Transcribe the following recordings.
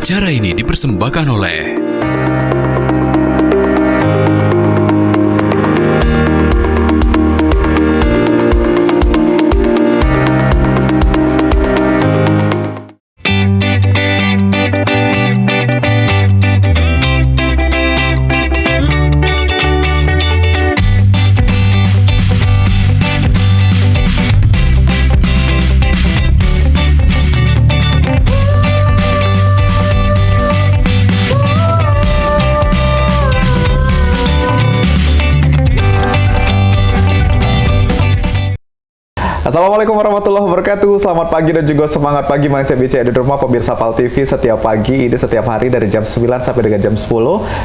Acara ini dipersembahkan oleh Assalamualaikum warahmatullahi wabarakatuh. Selamat pagi dan juga semangat pagi Mang Cek Bice di rumah pemirsa PAL TV setiap pagi ini setiap hari dari jam 9 sampai dengan jam 10.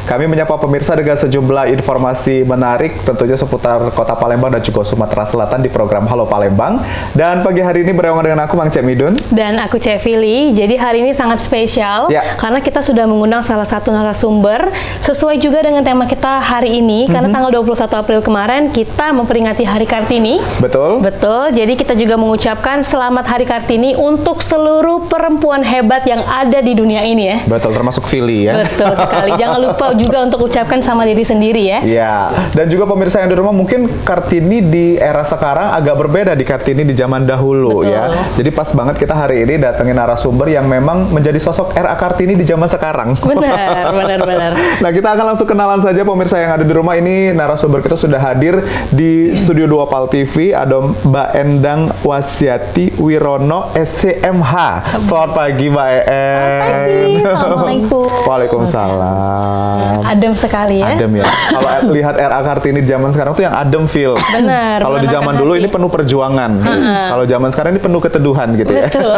Kami menyapa pemirsa dengan sejumlah informasi menarik tentunya seputar Kota Palembang dan juga Sumatera Selatan di program Halo Palembang. Dan pagi hari ini bersama dengan aku Mang Cek Midun dan aku Cek Fili. Jadi hari ini sangat spesial karena kita sudah mengundang salah satu narasumber sesuai juga dengan tema kita hari ini karena tanggal 21 April kemarin kita memperingati Hari Kartini. Betul. Jadi kita juga mengucapkan selamat Hari Kartini untuk seluruh perempuan hebat yang ada di dunia ini ya. Betul, termasuk Fili ya. Betul sekali. Jangan lupa juga untuk ucapkan sama diri sendiri ya. Iya. Dan juga pemirsa yang di rumah mungkin Kartini di era sekarang agak berbeda di Kartini di zaman dahulu. Betul. Ya. Jadi pas banget kita hari ini datengin narasumber yang memang menjadi sosok era Kartini di zaman sekarang. Benar. Nah, kita akan langsung kenalan saja pemirsa yang ada di rumah ini. Narasumber kita sudah hadir di Studio 2 PAL TV. Ada Mbak Endang Wasyati Wirono SCMH. Selamat pagi Mbak En. Selamat pagi. Assalamualaikum. Waalaikumsalam. Adem sekali ya. Adem ya. Kalau lihat RA Kartini di zaman sekarang tuh yang adem feel. Benar. Kalau di zaman dulu ini penuh perjuangan. Kalau zaman sekarang ini penuh keteduhan gitu ya. Betul.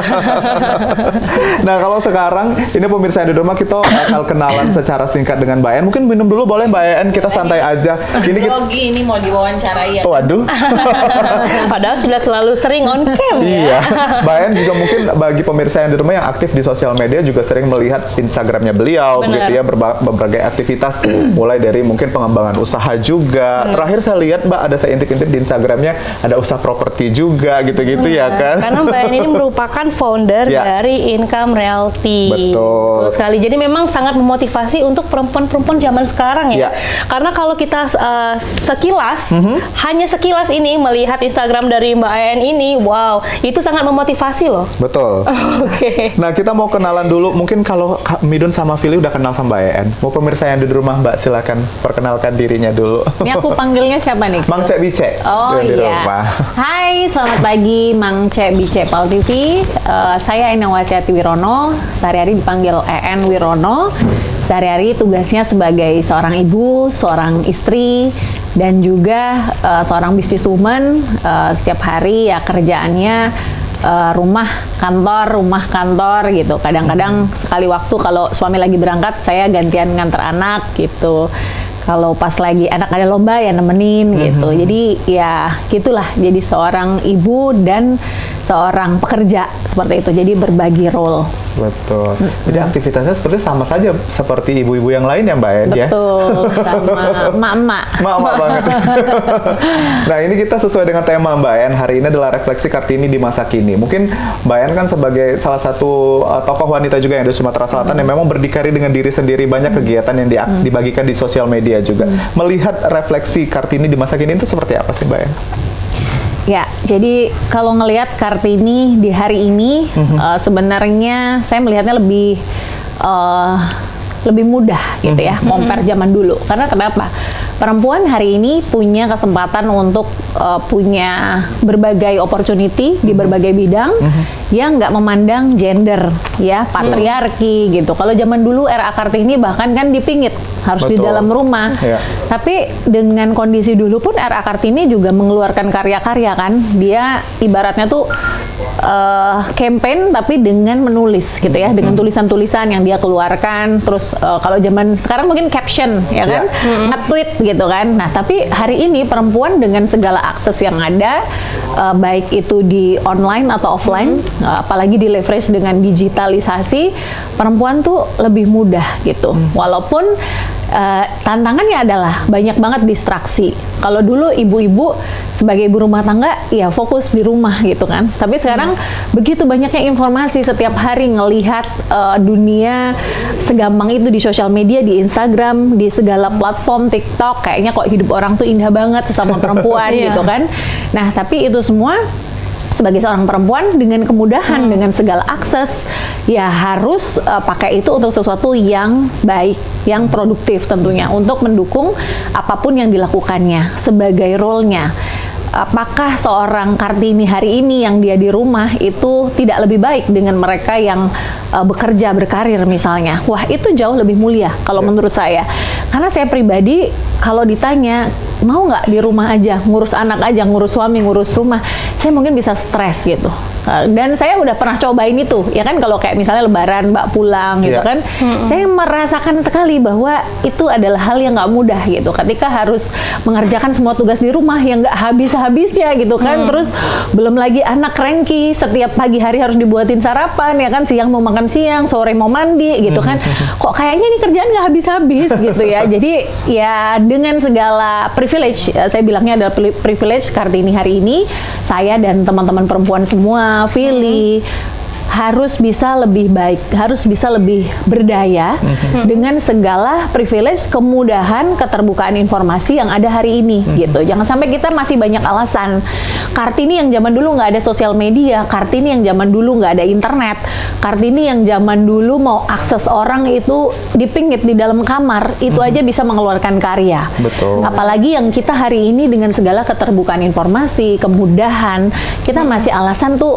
Nah, kalau sekarang ini pemirsa yang di rumah kita bakal kenalan secara singkat dengan Mbak En. Mungkin minum dulu boleh Mbak En, kita santai aja. Ini mau diwawancarai ya. Waduh. Padahal sudah selalu sering on cam ya. Iya. Mbak En juga mungkin bagi pemirsa yang di rumah yang aktif di sosial media juga sering melihat Instagramnya beliau, begitu ya, berbagai aktivitas mulai dari mungkin pengembangan usaha juga. Terakhir saya lihat Mbak ada saya intip-intip di Instagramnya ada usaha properti juga gitu-gitu ya kan. Karena Mbak En ini merupakan founder dari Income Realty. Betul sekali. Jadi memang sangat memotivasi untuk perempuan-perempuan zaman sekarang ya. Karena kalau kita sekilas, hanya sekilas ini melihat Instagram dari Mbak En ini, wow, itu sangat memotivasi loh. Betul. Oke. Nah, kita mau kenalan dulu. Mungkin kalau Midun sama Fili udah kenal sama Mbak En. Mau pemirsa yang di rumah Mbak silakan perkenalkan dirinya dulu. Ini aku panggilnya siapa nih? Mang Cek Bice. Oh di iya. Rumah. Hai, selamat pagi Mang Cek Bice PAL TV. Saya Endang Wasyati Wirono. Sehari-hari dipanggil EN Wirono. Sehari-hari tugasnya sebagai seorang ibu, seorang istri, dan juga seorang businesswoman. Setiap hari ya kerjaannya rumah kantor gitu. Kadang-kadang sekali waktu kalau suami lagi berangkat saya gantian nganter anak gitu. Kalau pas lagi anak ada lomba ya nemenin gitu. Jadi ya gitulah, jadi seorang ibu dan seorang pekerja seperti itu. Jadi berbagi role. Betul. Jadi aktivitasnya seperti sama saja seperti ibu-ibu yang lain ya Mbak En ya. Betul, sama emak-emak. Emak-emak banget. Nah, ini kita sesuai dengan tema Mbak En. Hari ini adalah refleksi Kartini di masa kini. Mungkin Mbak En kan sebagai salah satu tokoh wanita juga yang di Sumatera Selatan yang memang berdikari dengan diri sendiri, banyak kegiatan yang dibagikan di sosial media juga. Melihat refleksi Kartini di masa kini itu seperti apa sih Mbak En? Ya, jadi kalau ngelihat Kartini di hari ini sebenarnya saya melihatnya lebih mudah gitu ya, compare zaman dulu. Karena kenapa? Perempuan hari ini punya kesempatan untuk punya berbagai opportunity di berbagai bidang yang nggak memandang gender ya, patriarki gitu. Kalau zaman dulu era Kartini bahkan kan dipingit harus di dalam rumah. Tapi dengan kondisi dulu pun era Kartini juga mengeluarkan karya-karya kan. Dia ibaratnya tuh campaign tapi dengan menulis gitu ya, dengan tulisan-tulisan yang dia keluarkan. Terus kalau zaman sekarang mungkin caption ya kan, nge-tweet gitu kan. Nah, tapi hari ini perempuan dengan segala akses yang ada, baik itu di online atau offline, apalagi di leverage dengan digitalisasi, perempuan tuh lebih mudah gitu. Walaupun Tantangannya adalah banyak banget distraksi. Kalau dulu ibu-ibu sebagai ibu rumah tangga ya fokus di rumah gitu kan. Tapi sekarang begitu banyaknya informasi, setiap hari ngelihat dunia segampang itu di sosial media, di Instagram, di segala platform, TikTok, kayaknya kok hidup orang tuh indah banget sesama perempuan gitu kan. Nah, tapi itu semua sebagai seorang perempuan dengan kemudahan, dengan segala akses, ya harus pakai itu untuk sesuatu yang baik, yang produktif tentunya, untuk mendukung apapun yang dilakukannya sebagai role-nya. Apakah seorang Kartini hari ini yang dia di rumah itu tidak lebih baik dengan mereka yang bekerja, berkarir misalnya? Wah, itu jauh lebih mulia kalau menurut saya. Karena saya pribadi kalau ditanya, mau nggak di rumah aja, ngurus anak aja, ngurus suami, ngurus rumah, saya mungkin bisa stres gitu. Dan saya udah pernah cobain itu, ya kan, kalau kayak misalnya Lebaran Mbak pulang gitu kan, saya merasakan sekali bahwa itu adalah hal yang nggak mudah gitu. Ketika harus mengerjakan semua tugas di rumah yang nggak habisnya gitu kan, terus belum lagi anak cranky, setiap pagi hari harus dibuatin sarapan, ya kan, siang mau makan siang, sore mau mandi gitu kan. Kok kayaknya ini kerjaan nggak habis-habis gitu ya. Jadi ya dengan segala privilege, saya bilangnya adalah privilege Kartini hari ini, saya dan teman-teman perempuan semua, Fili, harus bisa lebih baik, harus bisa lebih berdaya dengan segala privilege, kemudahan, keterbukaan informasi yang ada hari ini gitu. Jangan sampai kita masih banyak alasan. Kartini yang zaman dulu nggak ada sosial media, Kartini yang zaman dulu nggak ada internet, Kartini yang zaman dulu mau akses orang itu dipingit di dalam kamar, itu aja bisa mengeluarkan karya. Betul. Apalagi yang kita hari ini dengan segala keterbukaan informasi, kemudahan, kita masih alasan tuh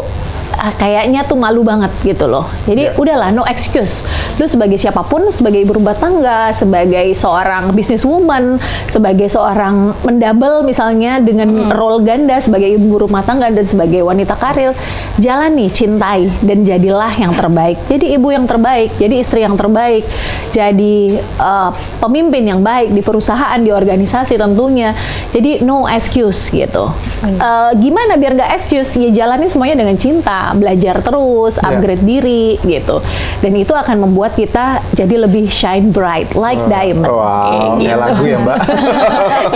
kayaknya tuh malu banget gitu loh. Jadi udahlah, no excuse. Lu sebagai siapapun, sebagai ibu rumah tangga, sebagai seorang businesswoman, sebagai seorang mendouble misalnya dengan role ganda sebagai ibu rumah tangga dan sebagai wanita karir, jalani, cintai, dan jadilah yang terbaik. Jadi ibu yang terbaik, jadi istri yang terbaik, jadi pemimpin yang baik di perusahaan, di organisasi tentunya. Jadi no excuse gitu. Gimana biar nggak excuse? Ya jalani semuanya dengan cinta, belajar terus, upgrade diri gitu. Dan itu akan membuat kita jadi lebih shine bright like diamond. Wow, kayak lagu ya Mbak.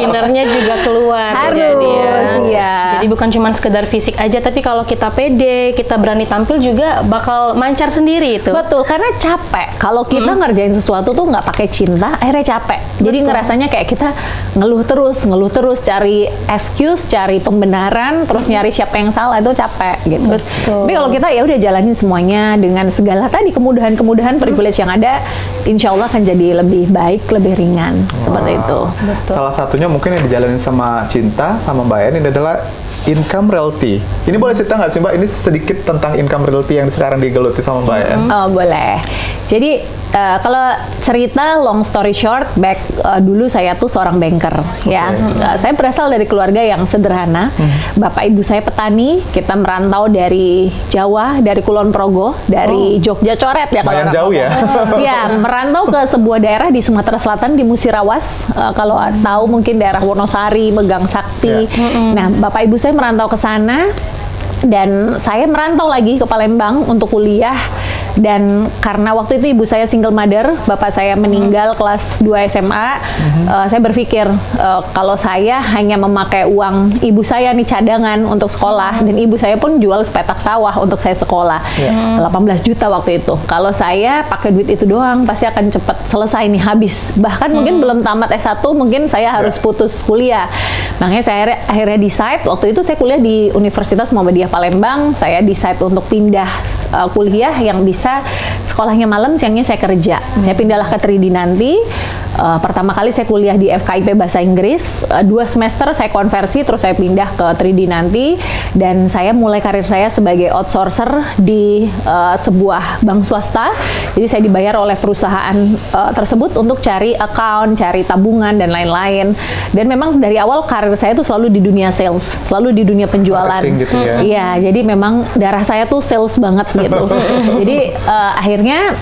Innernya juga keluar. Harus, ya. Jadi bukan cuma sekedar fisik aja, tapi kalau kita pede, kita berani tampil juga bakal mancar sendiri itu. Betul, karena capek. Kalau kita ngerjain sesuatu tuh nggak pakai cinta, akhirnya capek. Jadi ngerasanya kayak kita ngeluh terus, cari excuse, cari pembenaran, terus nyari siapa yang salah, itu capek gitu. Betul. Tapi kalau kita ya udah jalanin semuanya dengan segala tadi kemudahan privilege yang ada, insya Allah akan jadi lebih baik, lebih ringan. Seperti itu. Betul. Salah satunya mungkin yang dijalanin sama Cinta, sama Mbak En, ini adalah income realty. Ini boleh cerita nggak sih Mbak, ini sedikit tentang income realty yang sekarang digeluti sama Mbak En? Oh, boleh. Jadi kalau cerita long story short, dulu saya tuh seorang banker, ya. Saya berasal dari keluarga yang sederhana. Bapak ibu saya petani, kita merantau dari Jawa, dari Kulon Progo, dari Jogja Coret ya. Lumayan jauh ya. Ya, merantau ke sebuah daerah di Sumatera Selatan, di Musirawas. Kalau tahu mungkin daerah Wonosari, Megang Sakti. Nah, bapak ibu saya merantau ke sana. Dan saya merantau lagi ke Palembang untuk kuliah. Dan karena waktu itu ibu saya single mother, bapak saya meninggal kelas 2 SMA, saya berpikir kalau saya hanya memakai uang ibu saya nih cadangan untuk sekolah, dan ibu saya pun jual sepetak sawah untuk saya sekolah, 18 juta waktu itu. Kalau saya pakai duit itu doang, pasti akan cepat selesai nih, habis. Bahkan mungkin belum tamat S1, mungkin saya harus putus kuliah. Makanya saya akhirnya decide, waktu itu saya kuliah di Universitas Muhammadiyah Palembang, saya decide untuk pindah kuliah yang bisa sekolahnya malam, siangnya saya kerja. Saya pindahlah ke Tridinanti. Pertama kali saya kuliah di FKIP Bahasa Inggris. 2 semester saya konversi, terus saya pindah ke Tridinanti. Dan saya mulai karir saya sebagai outsourcer di sebuah bank swasta. Jadi saya dibayar oleh perusahaan tersebut untuk cari account, cari tabungan, dan lain-lain. Dan memang dari awal karir saya tuh selalu di dunia sales, selalu di dunia penjualan. Gitu ya. Iya, jadi memang darah saya tuh sales banget gitu. Jadi akhirnya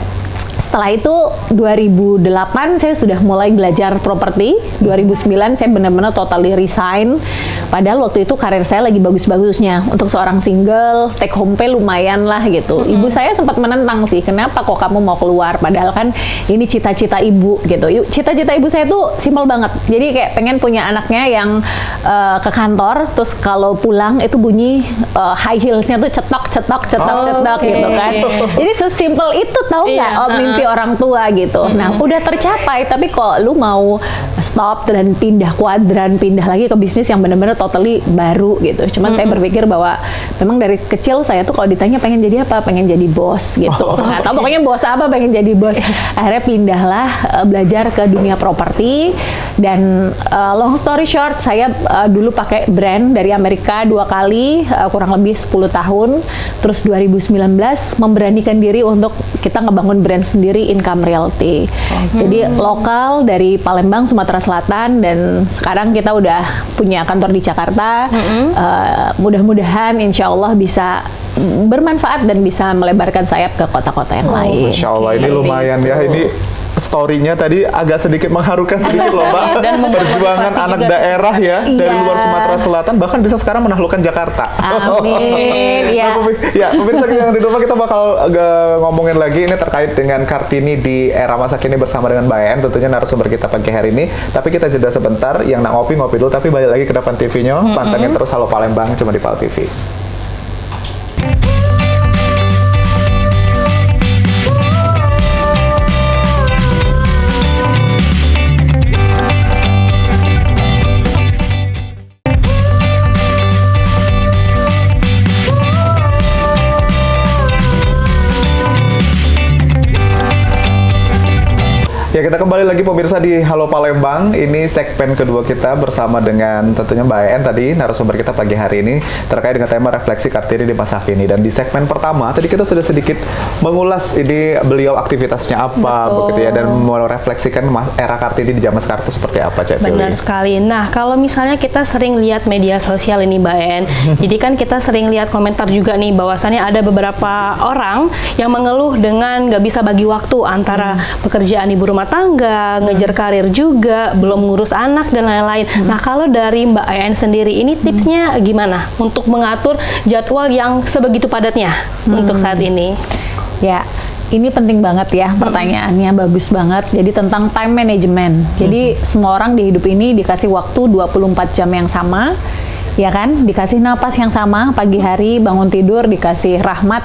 setelah itu 2008 saya sudah mulai belajar properti. 2009 saya benar-benar totally resign, Padahal waktu itu karir saya lagi bagus-bagusnya. Untuk seorang single, take home pay lumayan lah gitu. Ibu saya sempat menentang sih, kenapa kok kamu mau keluar? Padahal kan ini cita-cita ibu gitu. Cita-cita ibu saya tuh simpel banget. Jadi kayak pengen punya anaknya yang ke kantor, terus kalau pulang itu bunyi high heelsnya tuh cetok gitu kan. Jadi sesimpel itu tahu nggak mimpi orang tua gitu. Nah udah tercapai, tapi kok lu mau stop dan pindah kuadran, pindah lagi ke bisnis yang benar-benar totally baru gitu. Cuman saya berpikir bahwa memang dari kecil saya tuh kalau ditanya pengen jadi apa, pengen jadi bos gitu. Nggak tahu pokoknya bos apa, pengen jadi bos. Akhirnya pindahlah belajar ke dunia properti dan long story short, saya dulu pakai brand dari Amerika 2 kali, kurang lebih 10 tahun. Terus 2019 memberanikan diri untuk kita ngebangun brand sendiri, Income Realty. Jadi lokal dari Palembang, Sumatera Selatan, dan sekarang kita udah punya kantor di Jakarta. Mudah-mudahan insya Allah bisa bermanfaat dan bisa melebarkan sayap ke kota-kota yang lain. Masya Allah, ini lumayan ya. Ini story-nya tadi agak sedikit mengharukan sedikit loh, Mbak. Dan perjuangan anak daerah ya, dari luar Sumatera Selatan, bahkan bisa sekarang menaklukkan Jakarta. Amin. Ya, pemirsa yang di rumah, kita bakal ngomongin lagi ini terkait dengan Kartini di era masa kini bersama dengan Mbak En, tentunya narasumber kita pagi hari ini. Tapi kita jeda sebentar, yang nak ngopi dulu, tapi balik lagi ke depan TV-nya, pantengin terus Halo Palembang cuma di PAL TV. Ya, kita kembali lagi pemirsa di Halo Palembang. Ini segmen kedua kita bersama dengan tentunya Mbak En tadi, narasumber kita pagi hari ini terkait dengan tema refleksi Kartini di masa kini. Dan di segmen pertama tadi kita sudah sedikit mengulas ini beliau aktivitasnya apa, begitu ya, dan merefleksikan era Kartini di zaman sekarang itu seperti apa, Cek Fili. Benar sekali. Nah, kalau misalnya kita sering lihat media sosial ini, Mbak En, jadi kan kita sering lihat komentar juga nih bahwasannya ada beberapa orang yang mengeluh dengan nggak bisa bagi waktu antara pekerjaan ibu rumah tangga, ngejar karir juga, belum ngurus anak dan lain-lain. Nah, kalau dari Mbak En sendiri, ini tipsnya gimana untuk mengatur jadwal yang sebegitu padatnya untuk saat ini? Ya, ini penting banget ya, pertanyaannya bagus banget. Jadi tentang time management. Jadi semua orang di hidup ini dikasih waktu 24 jam yang sama, ya kan? Dikasih napas yang sama, pagi hari bangun tidur dikasih rahmat,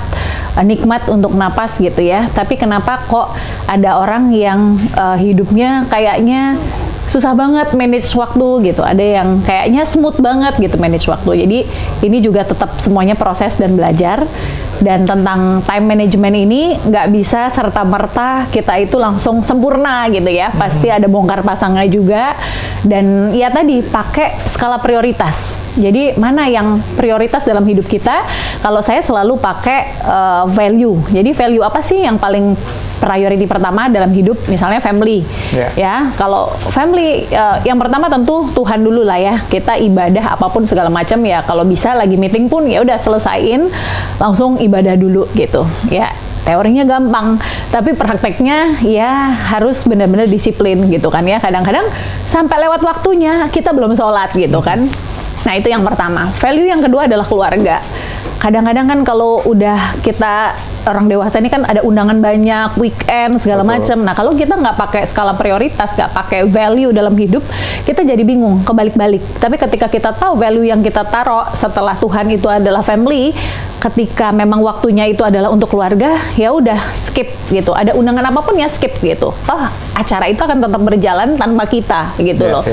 nikmat untuk napas gitu ya. Tapi kenapa kok ada orang yang hidupnya kayaknya susah banget manage waktu gitu. Ada yang kayaknya smooth banget gitu manage waktu. Jadi ini juga tetap semuanya proses dan belajar. Dan tentang time management ini nggak bisa serta-merta kita itu langsung sempurna gitu ya. Pasti ada bongkar pasangnya juga. Dan ya tadi pakai skala prioritas. Jadi mana yang prioritas dalam hidup kita? Kalau saya selalu pakai value. Jadi value apa sih yang paling priority pertama dalam hidup? Misalnya family. Ya, kalau family yang pertama tentu Tuhan dulu lah ya. Kita ibadah apapun segala macam ya. Kalau bisa lagi meeting pun ya udah selesaiin langsung ibadah dulu gitu. Ya. Teorinya gampang, tapi prakteknya ya harus benar-benar disiplin gitu kan ya. Kadang-kadang sampai lewat waktunya kita belum sholat gitu kan. Nah, itu yang pertama. Value yang kedua adalah keluarga. Kadang-kadang kan kalau udah kita orang dewasa ini kan ada undangan banyak, weekend segala macam. Nah, kalau kita nggak pakai skala prioritas, nggak pakai value dalam hidup, kita jadi bingung, kebalik-balik. Tapi ketika kita tahu value yang kita taruh setelah Tuhan itu adalah family, ketika memang waktunya itu adalah untuk keluarga, ya udah skip gitu. Ada undangan apapun ya skip gitu. Toh acara itu akan tetap berjalan tanpa kita gitu loh.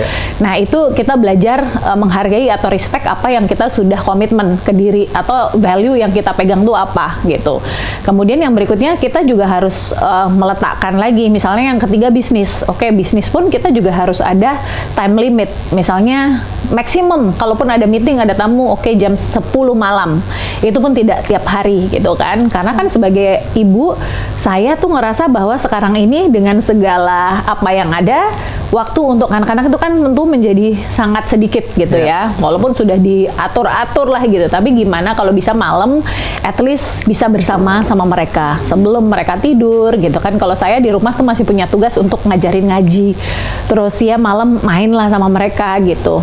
Nah, itu kita belajar menghargai atau respect apa yang kita sudah komitmen ke diri atau value yang kita pegang tuh apa gitu. Kemudian yang berikutnya kita juga harus meletakkan lagi, misalnya yang ketiga bisnis. Oke, bisnis pun kita juga harus ada time limit. Misalnya maksimum, kalaupun ada meeting, ada tamu, oke jam 10 malam. Itu pun tidak tiap hari gitu kan. Karena kan sebagai ibu, saya tuh ngerasa bahwa sekarang ini dengan segala apa yang ada, waktu untuk anak-anak itu kan tentu menjadi sangat sedikit gitu ya. Walaupun sudah diatur-atur lah gitu. Tapi gimana kalau bisa malam, at least bisa bersama sama mereka sebelum mereka tidur gitu kan. Kalau saya di rumah tuh masih punya tugas untuk ngajarin ngaji, terus ya malam main lah sama mereka gitu.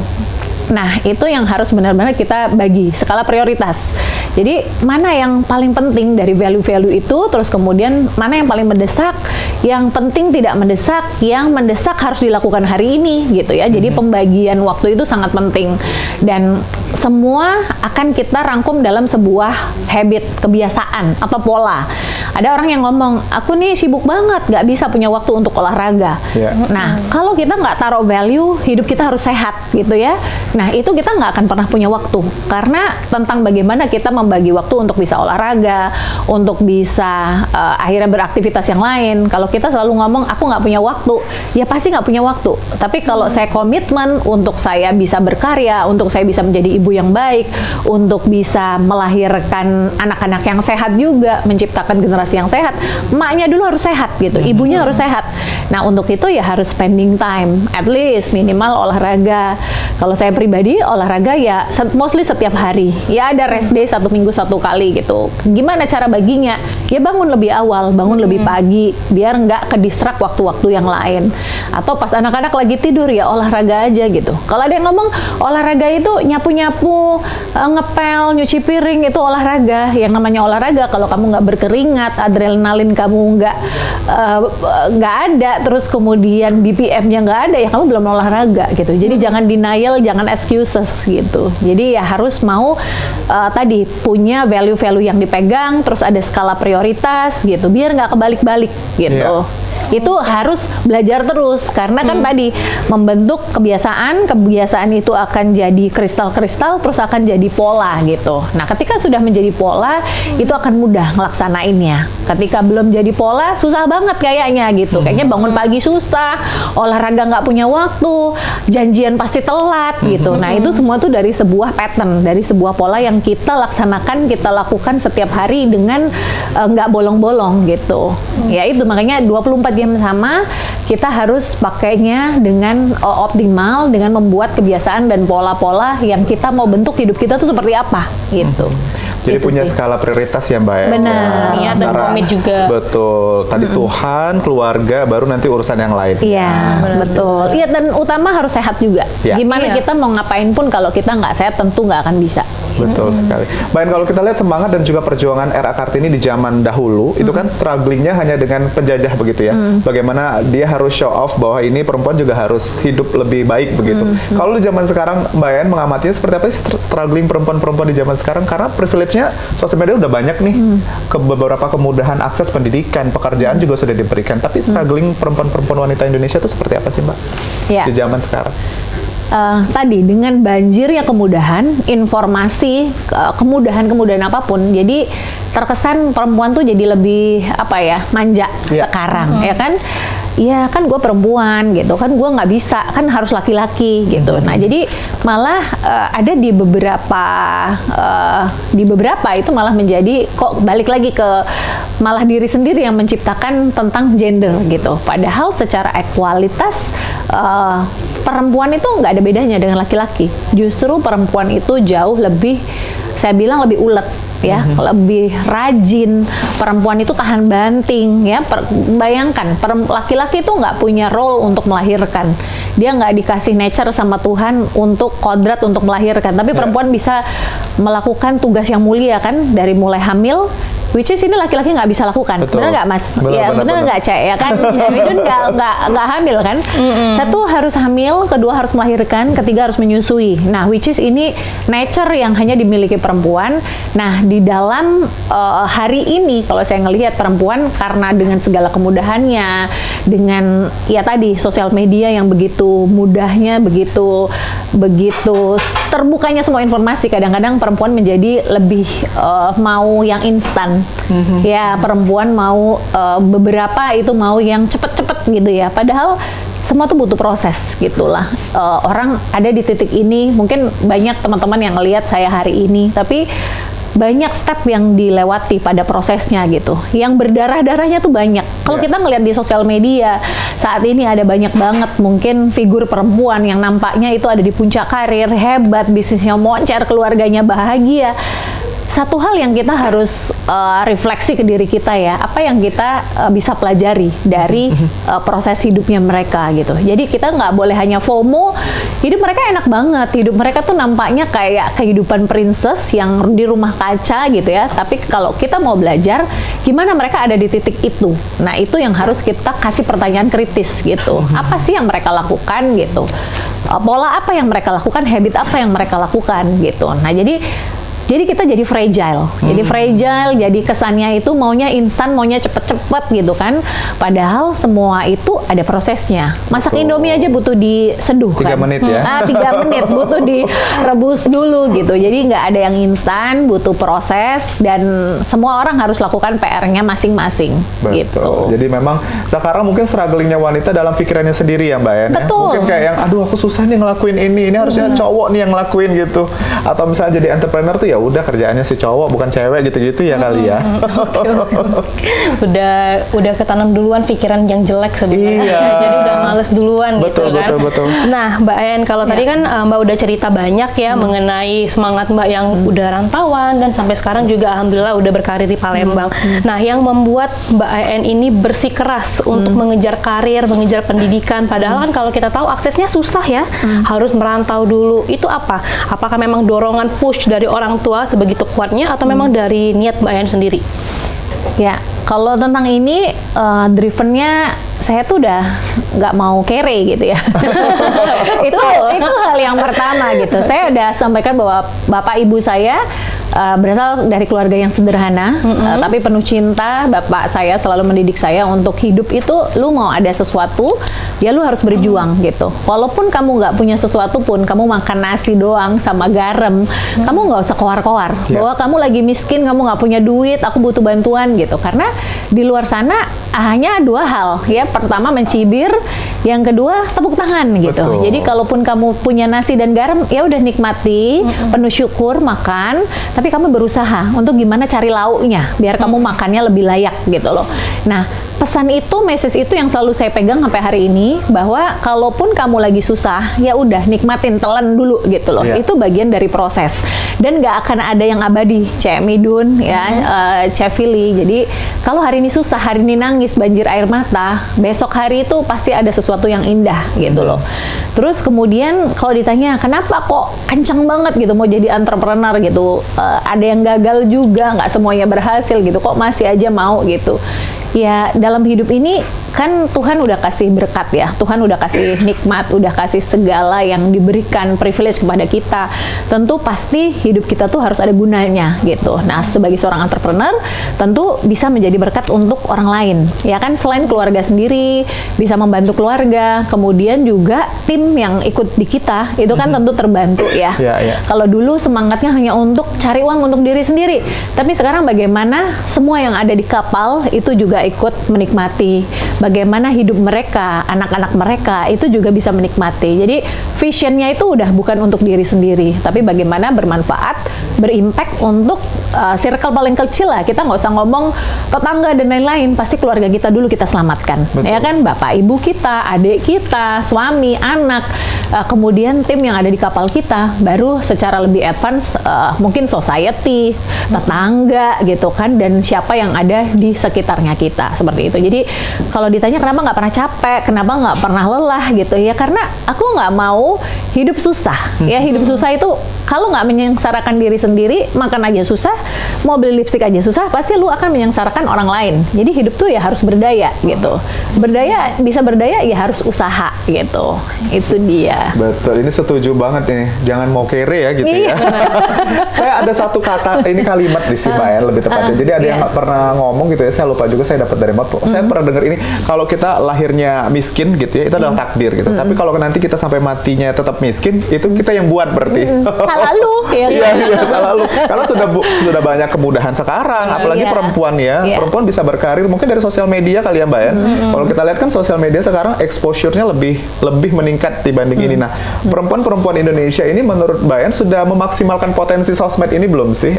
Nah, itu yang harus benar-benar kita bagi skala prioritas. Jadi, mana yang paling penting dari value-value itu, terus kemudian mana yang paling mendesak, yang penting tidak mendesak, yang mendesak harus dilakukan hari ini gitu ya. Jadi, pembagian waktu itu sangat penting. Dan semua akan kita rangkum dalam sebuah habit, kebiasaan atau pola. Ada orang yang ngomong, aku nih sibuk banget, nggak bisa punya waktu untuk olahraga. Nah, kalau kita nggak taruh value, hidup kita harus sehat gitu ya. Nah, itu kita nggak akan pernah punya waktu. Karena tentang bagaimana kita membagi waktu untuk bisa olahraga, untuk bisa akhirnya beraktivitas yang lain. Kalau kita selalu ngomong, aku nggak punya waktu, ya pasti nggak punya waktu. Tapi kalau saya komitmen untuk saya bisa berkarya, untuk saya bisa menjadi ibu yang baik, untuk bisa melahirkan anak-anak yang sehat juga, menciptakan generasi yang sehat, emaknya dulu harus sehat gitu, ibunya harus sehat. Nah, untuk itu ya harus spending time, at least minimal olahraga. Kalau saya pribadi olahraga ya mostly setiap hari. Ya ada rest day 1 minggu 1 kali gitu. Gimana cara baginya? Ya bangun lebih awal, bangun lebih pagi, biar nggak ke-distract waktu-waktu yang lain. Atau pas anak-anak lagi tidur ya olahraga aja gitu. Kalau ada yang ngomong olahraga itu nyapu-nyapu, ngepel, nyuci piring itu olahraga. Yang namanya olahraga kalau kamu nggak berkeringat, adrenalin kamu nggak ada, terus kemudian BPM-nya nggak ada, ya kamu belum olahraga gitu. Jadi jangan denial, jangan excuses gitu. Jadi ya harus mau tadi punya value-value yang dipegang, terus ada skala prioritas gitu, biar nggak kebalik-balik gitu. Itu harus belajar terus karena kan tadi membentuk kebiasaan itu akan jadi kristal-kristal, terus akan jadi pola gitu. Nah, ketika sudah menjadi pola, itu akan mudah ngelaksanainnya. Ketika belum jadi pola, susah banget kayaknya gitu. Kayaknya bangun pagi susah, olahraga nggak punya waktu, janjian pasti telat gitu. Nah, itu semua tuh dari sebuah pattern, dari sebuah pola yang kita laksanakan, kita lakukan setiap hari dengan nggak bolong-bolong gitu. Ya itu makanya 24 jam sama kita harus pakainya dengan optimal, dengan membuat kebiasaan dan pola-pola yang kita mau bentuk hidup kita tuh seperti apa gitu. Jadi Itu punya sih. skala prioritas ya Mbak ya. Benar. Niat dan komit juga. Betul. Tadi Tuhan, keluarga, baru nanti urusan yang lain. Iya, betul. Iya, dan utama harus sehat juga. Ya. Gimana kita mau ngapain pun kalau kita nggak sehat tentu nggak akan bisa. Betul sekali. Mbak, kalau kita lihat semangat dan juga perjuangan RA Kartini di zaman dahulu, itu kan strugglingnya hanya dengan penjajah begitu ya. Bagaimana dia harus show off bahwa ini perempuan juga harus hidup lebih baik begitu. Kalau di zaman sekarang Mbak En mengamatinya seperti apa sih struggling perempuan-perempuan di zaman sekarang? Karena privilege-nya sosial media udah banyak nih, beberapa kemudahan akses pendidikan, pekerjaan juga sudah diberikan. Tapi struggling perempuan-perempuan wanita Indonesia itu seperti apa sih Mbak? Ya. Di zaman sekarang? Tadi dengan banjirnya kemudahan, informasi, kemudahan apapun, jadi terkesan perempuan tuh jadi lebih manja sekarang, ya kan? Ya kan gue perempuan gitu, kan gue nggak bisa, kan harus laki-laki gitu. Nah jadi malah ada di beberapa itu malah menjadi kok balik lagi ke malah diri sendiri yang menciptakan tentang gender gitu. Padahal secara ekualitas perempuan itu nggak ada bedanya dengan laki-laki. Justru perempuan itu jauh lebih, saya bilang lebih ulet ya, lebih rajin. Perempuan itu tahan banting ya. Bayangkan laki-laki itu nggak punya role untuk melahirkan. Dia nggak dikasih nature sama Tuhan untuk kodrat untuk melahirkan. Tapi perempuan bisa melakukan tugas yang mulia kan, dari mulai hamil, which is ini laki-laki nggak bisa lakukan. Betul. Benar nggak Mas? Benar, Benar nggak Cek? Ya kan, Cewidun nggak hamil kan? Satu harus hamil, kedua harus melahirkan, ketiga harus menyusui. Nah, which is ini nature yang hanya dimiliki perempuan. Nah, di dalam hari ini kalau saya ngelihat perempuan karena dengan segala kemudahannya, dengan ya tadi sosial media yang begitu mudahnya, begitu terbukanya semua informasi, kadang-kadang perempuan menjadi lebih mau yang instan. Ya, perempuan mau beberapa itu mau yang cepet-cepet gitu ya. Padahal semua tuh butuh proses gitulah. Orang ada di titik ini, mungkin banyak teman-teman yang ngelihat saya hari ini, tapi banyak step yang dilewati pada prosesnya gitu. Yang berdarah-darahnya tuh banyak. Kalau kita ngelihat di sosial media saat ini ada banyak banget mungkin figur perempuan yang nampaknya itu ada di puncak karir, hebat, bisnisnya moncer, keluarganya bahagia. satu hal yang kita harus refleksi ke diri kita ya, apa yang kita bisa pelajari dari proses hidupnya mereka gitu. Jadi kita nggak boleh hanya FOMO, hidup mereka enak banget, hidup mereka tuh nampaknya kayak kehidupan princess yang di rumah kaca gitu ya. Tapi kalau kita mau belajar, gimana mereka ada di titik itu? Nah itu yang harus kita kasih pertanyaan kritis gitu. Apa sih yang mereka lakukan gitu? Pola apa yang mereka lakukan, habit apa yang mereka lakukan gitu. Nah jadi kita jadi fragile, jadi kesannya itu maunya instan, maunya cepet-cepet gitu kan. Padahal semua itu ada prosesnya. Masak Indomie aja butuh diseduh 3 menit ya? 3 menit butuh direbus dulu gitu. Jadi nggak ada yang instan, butuh proses dan semua orang harus lakukan PR-nya masing-masing. Gitu. Jadi memang sekarang mungkin strugglingnya wanita dalam pikirannya sendiri ya Mbak En. Ya? Betul. Mungkin kayak yang, aduh aku susah nih ngelakuin ini harusnya cowok nih yang ngelakuin gitu. Atau misalnya jadi entrepreneur tuh ya udah kerjaannya si cowok bukan cewek gitu-gitu ya kali ya. Udah ketanam duluan pikiran yang jelek sebenarnya. Iya. Jadi udah males duluan gitu kan. Betul. Nah, Mbak Ayan, kalau tadi kan Mbak udah cerita banyak ya mengenai semangat Mbak yang udah rantauan dan sampai sekarang juga alhamdulillah udah berkarir di Palembang. Nah, yang membuat Mbak Ayan ini bersikeras untuk mengejar karir, mengejar pendidikan, padahal kan kalau kita tahu aksesnya susah ya, harus merantau dulu. Itu apa? Apakah memang dorongan push dari orang tua sebegitu kuatnya atau memang dari niat Mbak Ayan sendiri? Ya, kalau tentang ini drivennya saya tuh udah nggak mau kere gitu ya. itu hal yang pertama gitu. Saya udah sampaikan bahwa bapak ibu saya berasal dari keluarga yang sederhana, tapi penuh cinta. Bapak saya selalu mendidik saya untuk hidup itu, lu mau ada sesuatu, ya lu harus berjuang gitu. Walaupun kamu nggak punya sesuatu pun, kamu makan nasi doang sama garam, kamu nggak usah koar-koar. Bahwa kamu lagi miskin, kamu nggak punya duit, aku butuh bantuan gitu. Karena di luar sana hanya 2 hal ya. Pertama mencibir, yang kedua tepuk tangan gitu. Betul. Jadi kalaupun kamu punya nasi dan garam, ya udah nikmati, penuh syukur, makan. Tapi kamu berusaha untuk gimana cari lauknya biar kamu makannya lebih layak gitu loh. Nah, pesan itu, message itu yang selalu saya pegang sampai hari ini, bahwa kalaupun kamu lagi susah, ya udah nikmatin, telan dulu gitu loh. Itu bagian dari proses. Dan nggak akan ada yang abadi, Cek Midun ya, Cek Fili. Jadi kalau hari ini susah, hari ini nangis, banjir air mata, besok hari itu pasti ada sesuatu yang indah gitu loh. Terus kemudian kalau ditanya kenapa kok kencang banget gitu mau jadi entrepreneur gitu, ada yang gagal juga, nggak semuanya berhasil gitu, kok masih aja mau gitu. Ya dalam hidup ini kan Tuhan udah kasih berkat ya, Tuhan udah kasih nikmat, udah kasih segala yang diberikan privilege kepada kita. Tentu pasti hidup kita tuh harus ada gunanya gitu. Nah sebagai seorang entrepreneur tentu bisa menjadi berkat untuk orang lain ya kan, selain keluarga sendiri, bisa membantu keluarga, kemudian juga tim yang ikut di kita itu kan tentu terbantu ya. Kalau dulu semangatnya hanya untuk cari uang untuk diri sendiri, tapi sekarang bagaimana semua yang ada di kapal itu juga ikut menikmati, bagaimana hidup mereka, anak-anak mereka itu juga bisa menikmati. Jadi visionnya itu udah bukan untuk diri sendiri, tapi bagaimana bermanfaat, berimpact untuk circle paling kecil lah. Kita nggak usah ngomong tetangga dan lain-lain, pasti keluarga kita dulu kita selamatkan. Betul. Ya kan, bapak ibu kita, adik kita, suami, anak, kemudian tim yang ada di kapal kita, baru secara lebih advance mungkin society, tetangga gitu kan, dan siapa yang ada di sekitarnya kita, seperti itu. Jadi kalau ditanya kenapa nggak pernah capek, kenapa nggak pernah lelah gitu ya, karena aku nggak mau hidup susah ya. Hidup susah itu kalau nggak menyengsarakan diri sendiri, makan aja susah, mau beli lipstik aja susah, pasti lu akan menyengsarakan orang lain. Jadi hidup tuh ya harus berdaya gitu. Berdaya, bisa berdaya ya harus usaha gitu. Itu dia. Betul, ini setuju banget nih. Jangan mau kere ya gitu ya. Saya ada satu kata, ini kalimat di sini Mbak En lebih tepatnya. Jadi ada yang pernah ngomong gitu ya, saya lupa juga, saya dapat dari mana. Saya pernah dengar ini, kalau kita lahirnya miskin gitu ya, itu adalah takdir gitu. Tapi kalau nanti kita sampai matinya tetap miskin, itu kita yang buat berarti. Salah lu ya. Iya, salah lu. Karena sudah banyak kemudahan sekarang, apalagi perempuan ya. Perempuan bisa berkarir mungkin dari sosial media kali ya Mbak En. Kalau kita lihat kan sosial media sekarang exposure-nya lebih meningkat dibanding ini. Nah, perempuan-perempuan Indonesia ini menurut Mbak En sudah memaksimalkan potensi sosmed ini belum sih?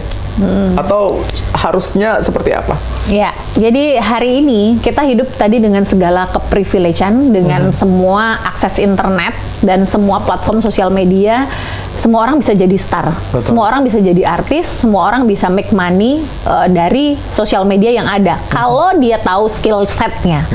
Atau harusnya seperti apa? Ya, jadi hari ini kita hidup tadi dengan segala keprivilegean, dengan semua akses internet dan semua platform sosial media. semua orang bisa jadi star, semua orang bisa jadi artis, semua orang bisa make money dari sosial media yang ada. Kalau dia tahu skill setnya.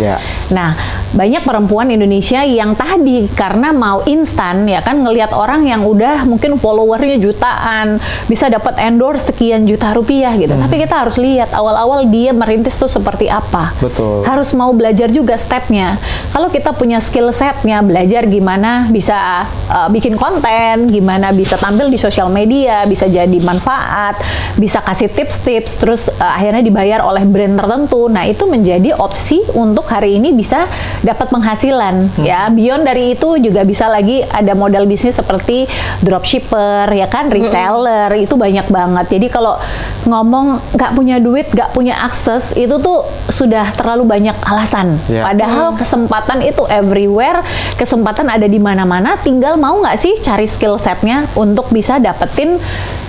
Nah, banyak perempuan Indonesia yang tadi karena mau instan ya kan, ngelihat orang yang udah mungkin followernya jutaan, bisa dapat endorse sekian juta rupiah gitu. Tapi kita harus lihat awal-awal dia merintis tuh seperti apa. Harus mau belajar juga stepnya. Kalau kita punya skill setnya, belajar gimana bisa bikin konten, gimana bisa tampil di sosial media, bisa jadi manfaat, bisa kasih tips-tips, terus akhirnya dibayar oleh brand tertentu. Nah, itu menjadi opsi untuk hari ini bisa dapat penghasilan. Ya, beyond dari itu juga bisa lagi ada modal bisnis seperti dropshipper, ya kan, reseller, itu banyak banget. Jadi kalau ngomong nggak punya duit, nggak punya akses, itu tuh sudah terlalu banyak alasan. Padahal kesempatan itu everywhere, kesempatan ada di mana-mana, tinggal mau nggak sih cari skill setnya untuk bisa dapetin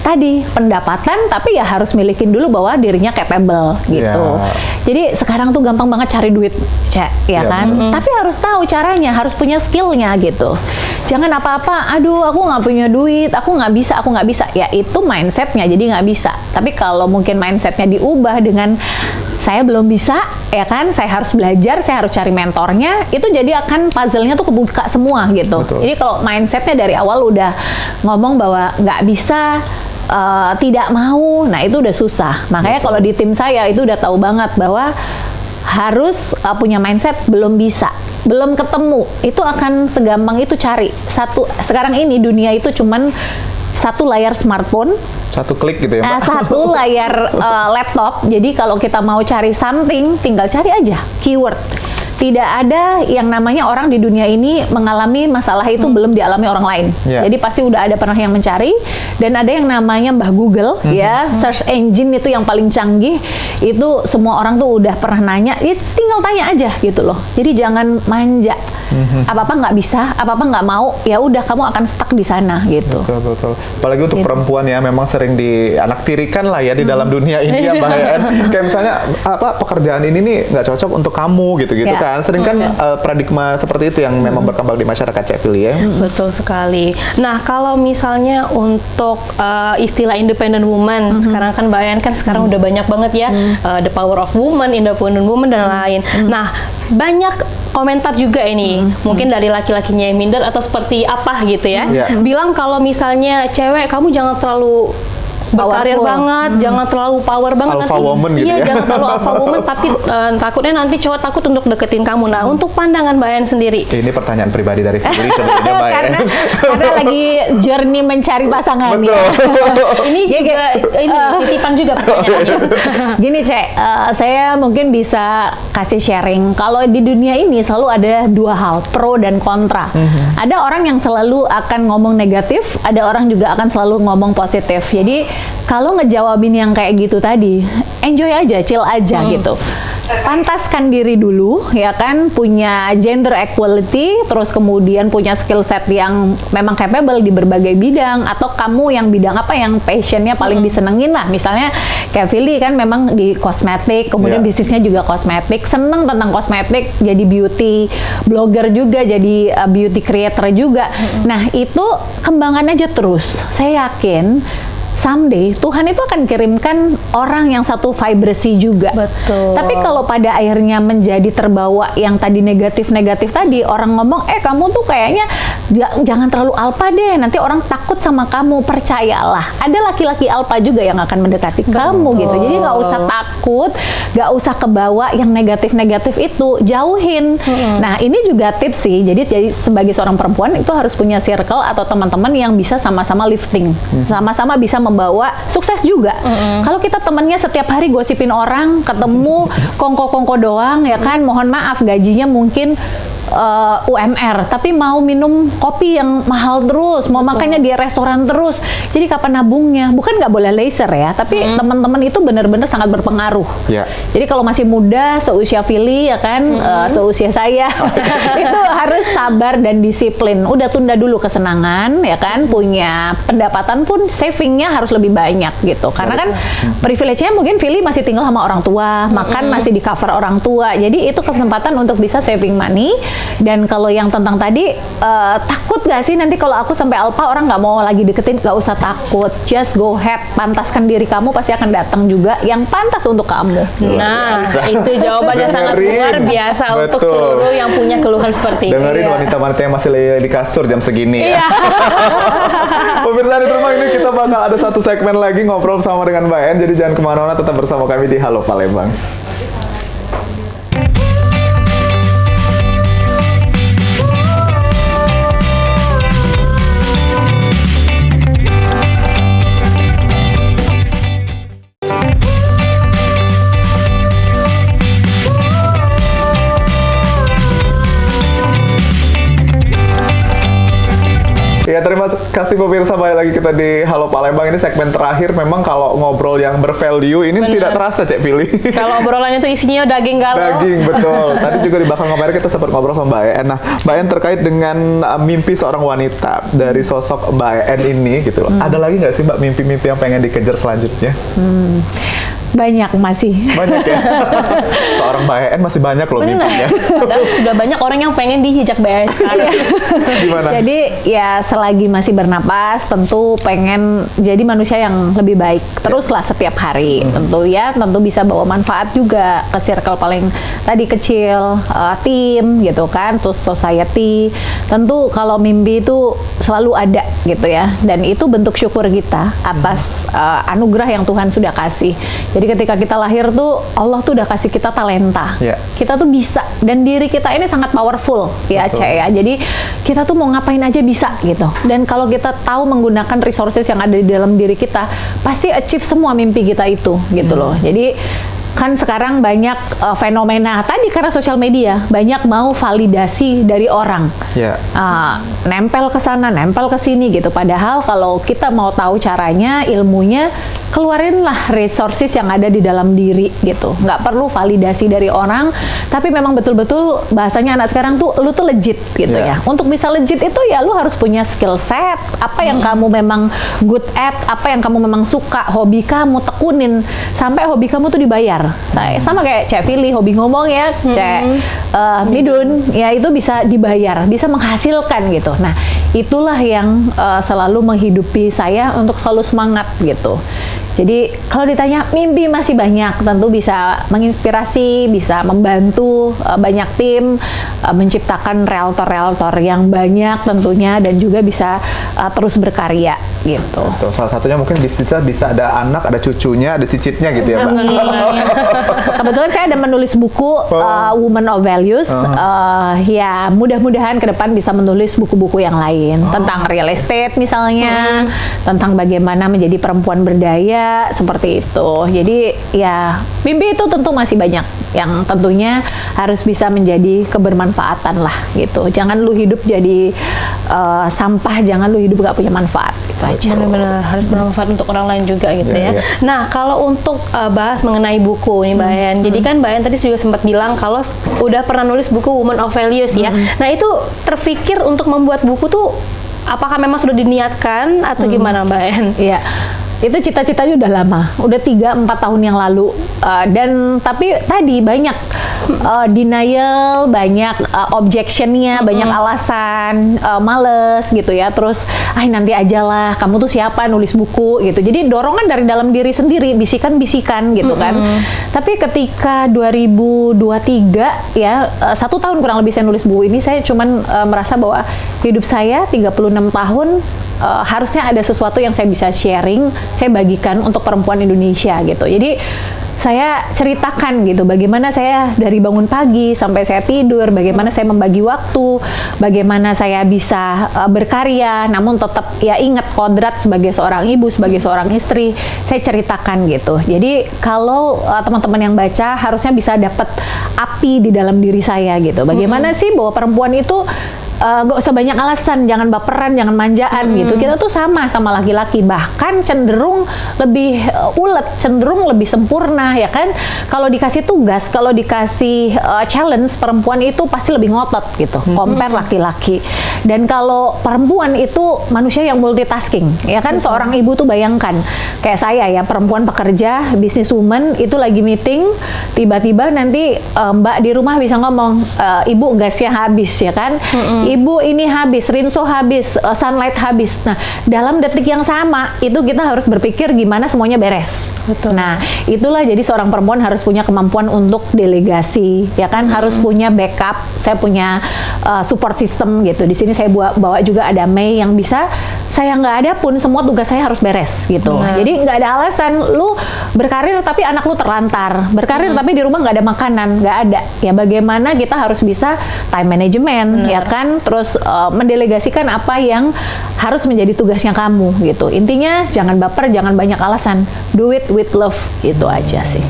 tadi pendapatan, tapi ya harus milikin dulu bahwa dirinya capable gitu. Jadi sekarang tuh gampang banget cari duit, Cek, ya kan? Tapi harus tahu caranya, harus punya skillnya gitu. Jangan apa-apa, aduh aku nggak punya duit, aku nggak bisa. Ya itu mindsetnya, jadi nggak bisa. Tapi kalau mungkin mindsetnya diubah dengan saya belum bisa, ya kan? Saya harus belajar, saya harus cari mentornya. Itu jadi akan puzzle-nya tuh kebuka semua gitu. Jadi kalau mindsetnya dari awal udah ngomong bahwa nggak bisa, tidak mau, nah itu udah susah. Makanya kalau di tim saya itu udah tahu banget bahwa harus punya mindset belum bisa, belum ketemu. Itu akan segampang itu cari. Sekarang ini dunia itu cuman satu layar smartphone, satu klik gitu ya, Mbak. Satu layar laptop. Jadi kalau kita mau cari something, tinggal cari aja keyword. Tidak ada yang namanya orang di dunia ini mengalami masalah itu belum dialami orang lain. Jadi pasti udah ada pernah yang mencari, dan ada yang namanya Mbah Google, ya, search engine itu yang paling canggih. Itu semua orang tuh udah pernah nanya, ya tinggal tanya aja gitu loh. Jadi jangan manja. Apa-apa nggak bisa, apa-apa nggak mau, ya udah kamu akan stuck di sana gitu. Betul. Apalagi untuk perempuan ya, memang sering dianaktirikan lah ya di dalam dunia ini ya, Mbak Hen. Kayak misalnya pekerjaan ini nih nggak cocok untuk kamu gitu-gitu kan. Sering kan paradigma seperti itu yang memang berkembang di masyarakat, Cek Fili ya. Betul sekali. Nah, kalau misalnya untuk istilah independent woman, sekarang kan Mbak Ayan kan sekarang udah banyak banget ya, the power of woman, independent woman dan lain. Nah, banyak komentar juga ini, mungkin dari laki-lakinya yang minder atau seperti apa gitu ya. Bilang kalau misalnya cewek, kamu jangan terlalu berkarir banget, jangan terlalu power banget. Alpha woman gitu ya. Jangan terlalu alpha woman, tapi takutnya nanti cowok takut untuk deketin kamu. Nah, untuk pandangan Mbak Ayan sendiri. Ini pertanyaan pribadi dari Fili sebenarnya, Mbak Ayan. Karena lagi journey mencari pasangan. Ini juga titipan juga pertanyaannya. Gini, Cek, saya mungkin bisa kasih sharing. Kalau di dunia ini selalu ada dua hal, pro dan kontra. Ada orang yang selalu akan ngomong negatif, ada orang juga akan selalu ngomong positif. Jadi kalau ngejawabin yang kayak gitu tadi, enjoy aja, chill aja gitu. Pantaskan diri dulu, ya kan, punya gender equality, terus kemudian punya skill set yang memang capable di berbagai bidang, atau kamu yang bidang apa yang passionnya paling disenengin lah. Misalnya kayak Fili kan memang di kosmetik, kemudian bisnisnya juga kosmetik, seneng tentang kosmetik, jadi beauty blogger juga, jadi beauty creator juga. Nah, itu kembangkan aja terus. Saya yakin someday Tuhan itu akan kirimkan orang yang satu vibrasi juga. Betul. Tapi kalau pada akhirnya menjadi terbawa yang tadi negatif-negatif tadi, orang ngomong, kamu tuh kayaknya jangan terlalu alpha deh, nanti orang takut sama kamu. Percayalah, ada laki-laki alpha juga yang akan mendekati kamu gitu. Jadi nggak usah takut, nggak usah kebawa yang negatif-negatif itu, jauhin. Nah, ini juga tips sih. Jadi sebagai seorang perempuan itu harus punya circle atau teman-teman yang bisa sama-sama lifting, sama-sama bisa membawa sukses juga. Kalau kita temennya setiap hari gosipin orang, ketemu kongko-kongko doang, ya kan, mohon maaf gajinya mungkin UMR, tapi mau minum kopi yang mahal terus, mau makannya di restoran terus. Jadi kapan nabungnya? Bukan nggak boleh laser ya, tapi teman-teman itu benar-benar sangat berpengaruh. Jadi kalau masih muda, seusia Fili ya kan, seusia saya, itu harus sabar dan disiplin. Udah tunda dulu kesenangan, ya kan, punya pendapatan pun savingnya harus lebih banyak gitu. Karena kan privilege-nya mungkin Fili masih tinggal sama orang tua, makan masih di cover orang tua. Jadi itu kesempatan untuk bisa saving money. Dan kalau yang tentang tadi, takut gak sih nanti kalau aku sampai alpha orang nggak mau lagi deketin? Gak usah takut, just go ahead, pantaskan diri kamu, pasti akan datang juga yang pantas untuk kamu. Nah, itu jawabannya sangat luar biasa untuk seluruh yang punya keluhan seperti ini. Dengerin wanita-wanita yang masih lay di kasur jam segini ya. Pemirsa di rumah ini kita bakal ada satu segmen lagi ngobrol sama dengan Mbak En, jadi jangan kemana-mana, tetap bersama kami di Halo Palembang. Ya, terima kasih pemirsa, balik lagi kita di Halo Palembang. Ini segmen terakhir, memang kalau ngobrol yang bervalue ini tidak terasa, Cek Pilih. Kalau obrolan itu isinya daging galau. Daging, betul. Tadi juga di belakang kamera kita sempat ngobrol sama Mbak En. Nah, Mbak En terkait dengan mimpi seorang wanita dari sosok Mbak En ini gitu loh. Ada lagi nggak sih Mbak mimpi-mimpi yang pengen dikejar selanjutnya? Banyak masih. Banyak ya? Seorang Mbak En masih banyak loh mimpinya. Padahal sudah banyak orang yang pengen dihijak BN sekarang. Gimana? Jadi ya selagi masih bernapas tentu pengen jadi manusia yang lebih baik teruslah setiap hari. Tentu bisa bawa manfaat juga ke circle paling tadi kecil, tim gitu kan, terus society. Tentu kalau mimpi itu selalu ada gitu ya, dan itu bentuk syukur kita atas anugerah yang Tuhan sudah kasih. Jadi ketika kita lahir tuh Allah tuh udah kasih kita talenta. Kita tuh bisa, dan diri kita ini sangat powerful ya, Cek ya. Jadi kita tuh mau ngapain aja bisa gitu. Dan kalau kita tahu menggunakan resources yang ada di dalam diri kita, pasti achieve semua mimpi kita itu gitu loh. Jadi kan sekarang banyak fenomena tadi karena sosial media, banyak mau validasi dari orang, nempel ke sana, nempel ke sini gitu. Padahal kalau kita mau tahu caranya, ilmunya, keluarinlah resources yang ada di dalam diri gitu. Nggak perlu validasi dari orang, tapi memang betul-betul bahasanya anak sekarang tuh, lu tuh legit gitu ya. Untuk bisa legit itu ya lu harus punya skill set, apa yang kamu memang good at, apa yang kamu memang suka, hobi kamu tekunin sampai hobi kamu tuh dibayar. Sama kayak Cek Fili, hobi ngomong ya, Cek Midun, ya itu bisa dibayar, bisa menghasilkan gitu. Nah, itulah yang selalu menghidupi saya untuk selalu semangat gitu. Jadi kalau ditanya mimpi masih banyak, tentu bisa menginspirasi, bisa membantu banyak tim, menciptakan realtor-realtor yang banyak tentunya, dan juga bisa terus berkarya gitu. Betul. Salah satunya mungkin bisnisnya bisa ada anak, ada cucunya, ada cicitnya gitu ya, Mbak. Kebetulan saya ada menulis buku Woman of Values. Ya mudah-mudahan ke depan bisa menulis buku-buku yang lain tentang real estate misalnya, tentang bagaimana menjadi perempuan berdaya seperti itu. Jadi ya mimpi itu tentu masih banyak yang tentunya harus bisa menjadi kebermanfaatan lah gitu. Jangan lu hidup jadi sampah, jangan lu hidup gak punya manfaat gitu aja. Benar-benar harus bermanfaat untuk orang lain juga gitu ya. Nah, kalau untuk bahas mengenai buku nih Mbak En, jadi kan Mbak En tadi juga sempat bilang kalau udah pernah nulis buku Woman of Values ya. Nah, itu terpikir untuk membuat buku tuh apakah memang sudah diniatkan atau gimana Mbak En? Iya. Itu cita-citanya udah lama, udah 3-4 tahun yang lalu, dan tapi tadi banyak denial, banyak objectionnya, banyak alasan, males gitu ya, terus nanti aja lah, kamu tuh siapa nulis buku gitu. Jadi dorongan dari dalam diri sendiri, bisikan-bisikan gitu kan. Tapi ketika 2023 ya, 1 tahun kurang lebih saya nulis buku ini, saya cuman merasa bahwa hidup saya 36 tahun harusnya ada sesuatu yang saya bisa sharing, saya bagikan untuk perempuan Indonesia gitu. Jadi saya ceritakan gitu bagaimana saya dari bangun pagi sampai saya tidur, bagaimana saya membagi waktu, bagaimana saya bisa berkarya namun tetap ya ingat kodrat sebagai seorang ibu, sebagai seorang istri, saya ceritakan gitu. Jadi kalau teman-teman yang baca harusnya bisa dapat api di dalam diri saya gitu. Bagaimana sih bahwa perempuan itu Gak usah banyak alasan, jangan baperan, jangan manjaan gitu. Kita tuh sama laki-laki, bahkan cenderung lebih ulet, cenderung lebih sempurna ya kan. Kalau dikasih tugas, kalau dikasih challenge, perempuan itu pasti lebih ngotot gitu, compare laki-laki. Dan kalau perempuan itu manusia yang multitasking ya kan. Seorang ibu tuh bayangkan kayak saya ya, perempuan pekerja, businesswoman, itu lagi meeting, tiba-tiba nanti mbak di rumah bisa ngomong, ibu gasnya habis ya kan. Ibu ini habis, rinso habis, sunlight habis. Nah, dalam detik yang sama itu kita harus berpikir gimana semuanya beres. Betul. Nah, itulah jadi seorang perempuan harus punya kemampuan untuk delegasi, ya kan, harus punya backup. Saya punya support system gitu. Di sini saya bawa juga ada Mei yang bisa, saya nggak ada pun semua tugas saya harus beres gitu. Jadi nggak ada alasan lu berkarir tapi anak lu terlantar, berkarir tapi di rumah nggak ada makanan, nggak ada. Ya bagaimana kita harus bisa time management, ya kan, terus mendelegasikan apa yang harus menjadi tugasnya kamu gitu. Intinya jangan baper, jangan banyak alasan, do it with love, itu aja sih.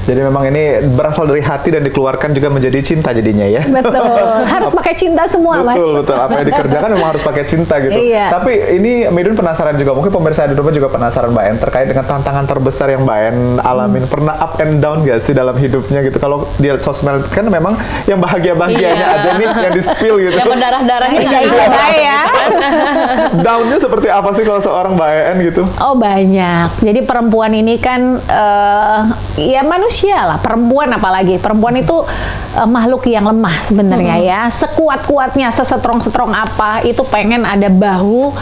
Jadi memang ini berasal dari hati dan dikeluarkan juga menjadi cinta jadinya ya. Betul, harus pakai cinta semua Mas. Betul, apa yang dikerjakan memang harus pakai cinta gitu. Iya. Tapi ini Midun penasaran juga, mungkin pemirsa di rumah juga penasaran Mbak En terkait dengan tantangan terbesar yang Mbak En alamin. Pernah up and down gak sih dalam hidupnya gitu? Kalau di sosmed kan memang yang bahagia-bahagianya aja nih yang di-spill gitu. Yang berdarah-darahnya nggak ya. Downnya seperti apa sih kalau seorang Mbak En gitu? Oh banyak. Jadi perempuan ini kan ya manusia lah, perempuan apalagi. Perempuan itu makhluk yang lemah sebenarnya ya. Sekuat-kuatnya, sesetrong-setrong apa, itu pengen ada bahu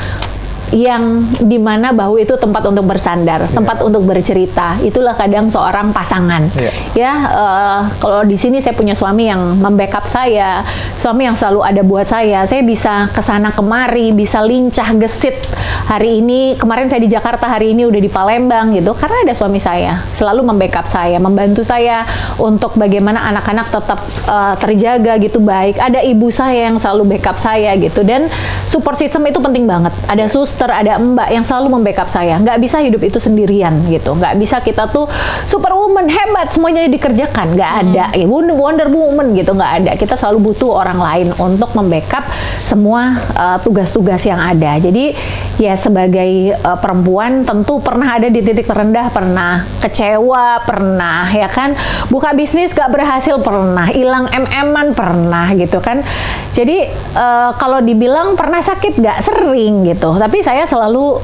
yang dimana bahu itu tempat untuk bersandar, tempat untuk bercerita. Itulah kadang seorang pasangan. Ya, kalau di sini saya punya suami yang membackup saya, suami yang selalu ada buat saya. Saya bisa kesana kemari, bisa lincah gesit. Hari ini, kemarin saya di Jakarta, hari ini udah di Palembang gitu, karena ada suami saya selalu membackup saya, membantu saya untuk bagaimana anak-anak tetap terjaga gitu baik. Ada ibu saya yang selalu backup saya gitu, dan support system itu penting banget. Ada suster, ada mbak yang selalu membackup saya. Nggak bisa hidup itu sendirian gitu. Nggak bisa kita tuh superwoman hebat semuanya dikerjakan. Nggak ada. Ya, Wonder Woman gitu, nggak ada. Kita selalu butuh orang lain untuk membackup semua tugas-tugas yang ada. Jadi ya sebagai perempuan tentu pernah ada di titik terendah, pernah kecewa, pernah ya kan, buka bisnis gak berhasil, pernah hilang MM-an, pernah gitu kan. Jadi kalau dibilang pernah sakit gak, sering gitu. Tapi saya selalu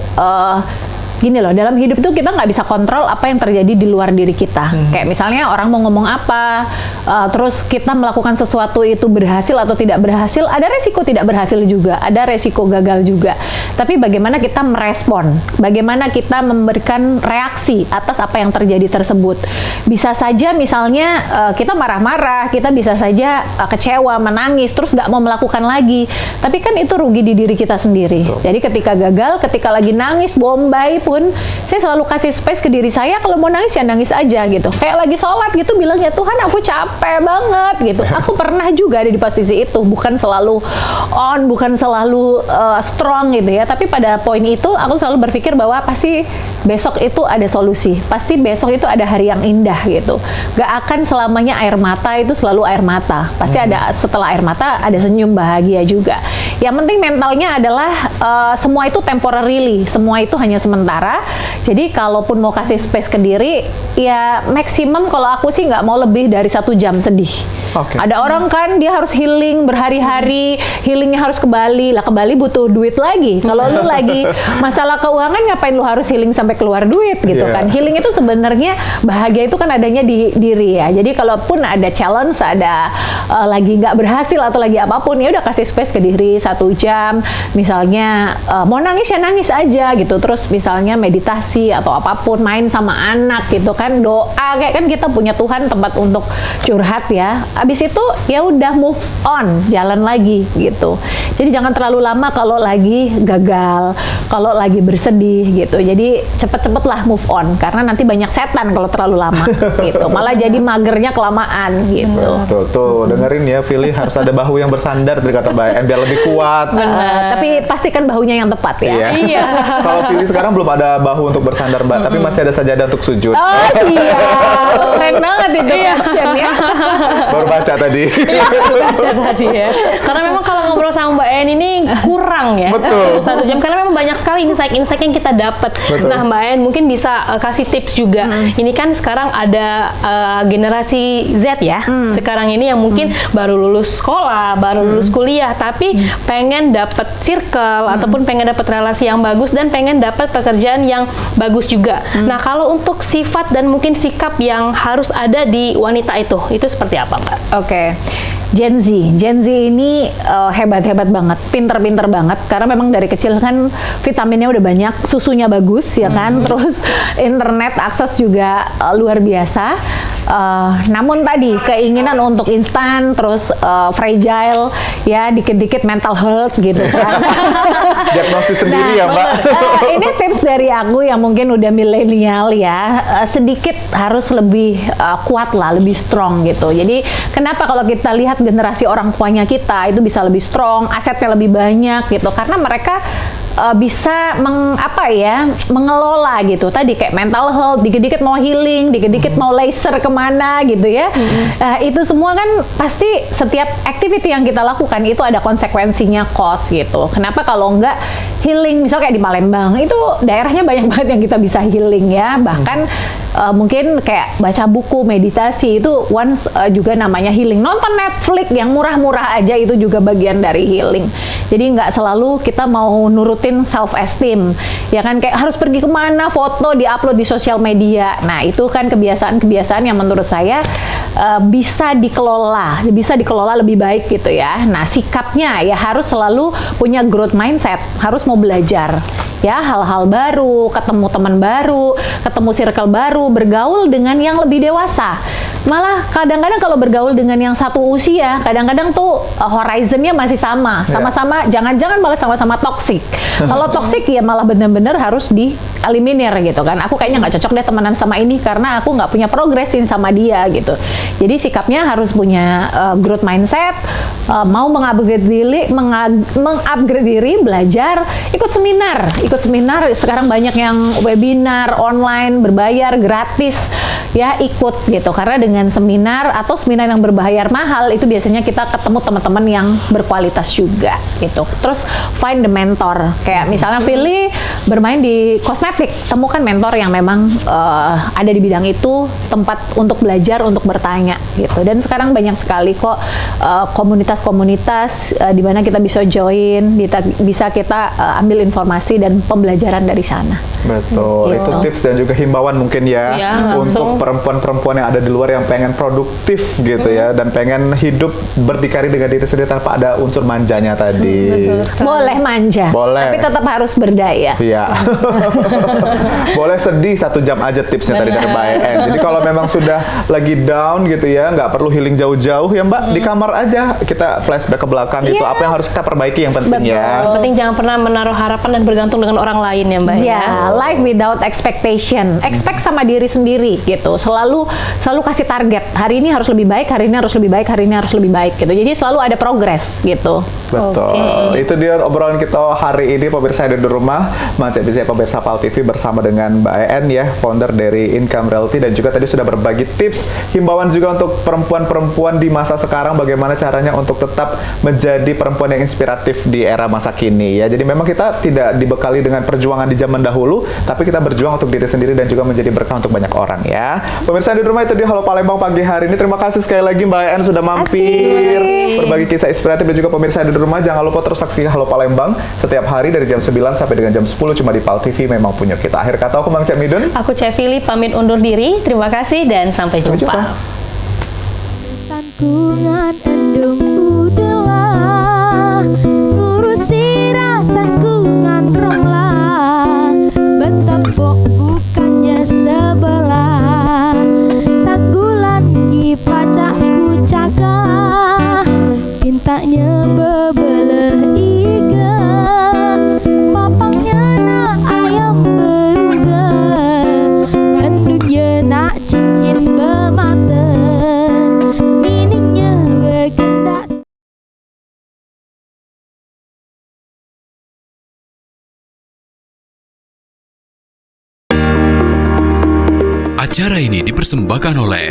gini loh, dalam hidup tuh kita nggak bisa kontrol apa yang terjadi di luar diri kita. Kayak misalnya orang mau ngomong apa, terus kita melakukan sesuatu itu berhasil atau tidak berhasil, ada resiko tidak berhasil juga, ada resiko gagal juga. Tapi bagaimana kita merespon, bagaimana kita memberikan reaksi atas apa yang terjadi tersebut. Bisa saja misalnya kita marah-marah, kita bisa saja kecewa, menangis, terus nggak mau melakukan lagi. Tapi kan itu rugi di diri kita sendiri. Jadi ketika gagal, ketika lagi nangis, bombay pun, saya selalu kasih space ke diri saya, kalau mau nangis ya nangis aja gitu. Kayak lagi sholat gitu, bilang ya Tuhan aku capek banget gitu. Aku pernah juga ada di posisi itu, bukan selalu on, bukan selalu strong gitu ya. Tapi pada poin itu aku selalu berpikir bahwa pasti besok itu ada solusi, pasti besok itu ada hari yang indah gitu. Gak akan selamanya air mata itu selalu air mata, pasti ada setelah air mata ada senyum bahagia juga. Yang penting mentalnya adalah semua itu temporarily, semua itu hanya sementara. Jadi kalaupun mau kasih space ke diri, ya maksimum kalau aku sih nggak mau lebih dari 1 jam sedih. Ada orang kan dia harus healing berhari-hari, healingnya harus ke Bali. Lah ke Bali butuh duit lagi. Kalau lu lagi masalah keuangan, ngapain lu harus healing sampai keluar duit gitu kan. Healing itu sebenarnya bahagia itu kan adanya di diri ya. Jadi kalaupun ada challenge, ada lagi nggak berhasil atau lagi apapun, ya udah kasih space ke diri 1 jam. Misalnya mau nangis ya nangis aja gitu. Terus misalnya meditasi atau apapun, main sama anak gitu kan, doa, kayak kan kita punya Tuhan tempat untuk curhat ya. Abis itu ya udah move on, jalan lagi gitu. Jadi jangan terlalu lama kalau lagi gagal, kalau lagi bersedih gitu. Jadi cepet-cepet lah move on, karena nanti banyak setan kalau terlalu lama gitu. Malah jadi magernya kelamaan gitu. Tuh dengerin ya, Philly harus ada bahu yang bersandar dari kata Mbak En biar lebih kuat. Tapi pastikan bahunya yang tepat ya. Iya. Iya. Kalau Pilih sekarang belum ada bahu untuk bersandar Mbak, tapi masih ada sajadah untuk sujud. Oh siap, keren banget itu captionnya. Baru baca tadi. Baca tadi ya. Karena memang kalau ngobrol sama Mbak En ini kurang ya. Betul. 1 jam karena memang banyak sekali insight-insight yang kita dapat. Betul. Nah, Mbak En mungkin bisa kasih tips juga. Ini kan sekarang ada generasi Z ya. Sekarang ini yang mungkin baru lulus sekolah, baru lulus kuliah, tapi pengen dapat circle ataupun pengen dapat relasi yang bagus dan pengen dapat pekerjaan yang bagus juga. Nah, kalau untuk sifat dan mungkin sikap yang harus ada di wanita itu seperti apa, Mbak? Oke. Gen Z ini hebat-hebat banget, pinter-pinter banget karena memang dari kecil kan vitaminnya udah banyak, susunya bagus ya kan, terus internet akses juga luar biasa. Namun tadi keinginan untuk instan, terus fragile, ya dikit-dikit mental health gitu kan. Diagnosis sendiri ya Mbak. Ini tips dari aku yang mungkin udah milenial ya, sedikit harus lebih kuat lah, lebih strong gitu. Jadi kenapa kalau kita lihat generasi orang tuanya kita itu bisa lebih strong, asetnya lebih banyak gitu, karena mereka bisa mengelola gitu. Tadi kayak mental health, dikit-dikit mau healing, dikit-dikit mau laser kemana gitu ya. Itu semua kan pasti setiap activity yang kita lakukan itu ada konsekuensinya, cost gitu. Kenapa kalau enggak healing, misal kayak di Palembang, itu daerahnya banyak banget yang kita bisa healing ya. Bahkan mungkin kayak baca buku, meditasi itu once juga namanya healing. Nonton Netflix yang murah-murah aja itu juga bagian dari healing. Jadi nggak selalu kita mau nurutin self esteem, ya kan, kayak harus pergi kemana, foto diupload di sosial media. Nah itu kan kebiasaan-kebiasaan yang menurut saya bisa dikelola lebih baik gitu ya. Nah sikapnya ya harus selalu punya growth mindset, harus mau belajar ya hal-hal baru, ketemu teman baru, ketemu circle baru, bergaul dengan yang lebih dewasa. Malah kadang-kadang kalau bergaul dengan yang satu usia, kadang-kadang tuh horizonnya masih sama-sama, jangan-jangan malah sama-sama toksik. Kalau toksik ya malah benar-benar harus dieliminir gitu kan. Aku kayaknya nggak cocok deh temenan sama ini karena aku nggak punya progresin sama dia gitu. Jadi sikapnya harus punya growth mindset, mau mengupgrade diri, belajar, ikut seminar. Sekarang banyak yang webinar online berbayar gratis ya, ikut gitu. Karena dengan seminar atau seminar yang berbayar mahal itu biasanya kita ketemu teman-teman yang berkualitas juga gitu. Terus find the mentor. Kayak misalnya Fili bermain di kosmetik, temukan mentor yang memang ada di bidang itu, tempat untuk belajar, untuk bertanya gitu. Dan sekarang banyak sekali kok komunitas-komunitas di mana kita bisa join, bisa kita ambil informasi dan pembelajaran dari sana. Betul, Gitu. itu tips dan juga himbauan mungkin ya untuk perempuan-perempuan yang ada di luar yang pengen produktif gitu ya, dan pengen hidup berdikari dengan diri sendiri tanpa ada unsur manjanya tadi. Boleh manja, Boleh. tapi tetap harus berdaya. Iya. Boleh sedih 1 jam aja tipsnya tadi dari Mbak En. Jadi kalau memang sudah lagi down gitu ya, nggak perlu healing jauh-jauh ya Mbak, di kamar aja kita flashback ke belakang gitu. Apa yang harus kita perbaiki yang penting ya. Yang penting jangan pernah menaruh harapan dan bergantung dengan orang lain ya Mbak. Ya, life without expectation. Expect sama diri sendiri gitu. Selalu kasih target. Hari ini harus lebih baik, hari ini harus lebih baik, hari ini harus lebih baik gitu. Jadi selalu ada progres gitu. Betul. Itu dia obrolan kita hari ini pemirsa di rumah. Macet bisa pemirsa PAL TV bersama dengan Mbak En ya, founder dari Income Realty, dan juga tadi sudah berbagi tips, himbauan juga untuk perempuan-perempuan di masa sekarang bagaimana caranya untuk tetap menjadi perempuan yang inspiratif di era masa kini ya. Jadi memang kita tidak dibekali dengan perjuangan di zaman dahulu, tapi kita berjuang untuk diri sendiri dan juga menjadi berkah untuk banyak orang ya. Pemirsa di rumah, itu dia Halo Palembang pagi hari ini. Terima kasih sekali lagi Mbak En sudah mampir berbagi kisah inspiratif, dan juga pemirsa di rumah jangan lupa terus saksikan Halo Palembang setiap hari dari jam 9 sampai dengan jam 10 cuma di PAL TV, memang punya kita. Akhir kata aku Bang Cek Midun. Aku Cevili pamit undur diri. Terima kasih dan sampai jumpa. Sangkungan endung udah ngurusi rasangkungan romlah, betepok bukannya sebelah, sanggulan dipacakku cakah, pintanya bebeleh iga, mapangnya nak ayam beruga, enduknya nak cincin bermata, miningnya berkendak Acara ini dipersembahkan oleh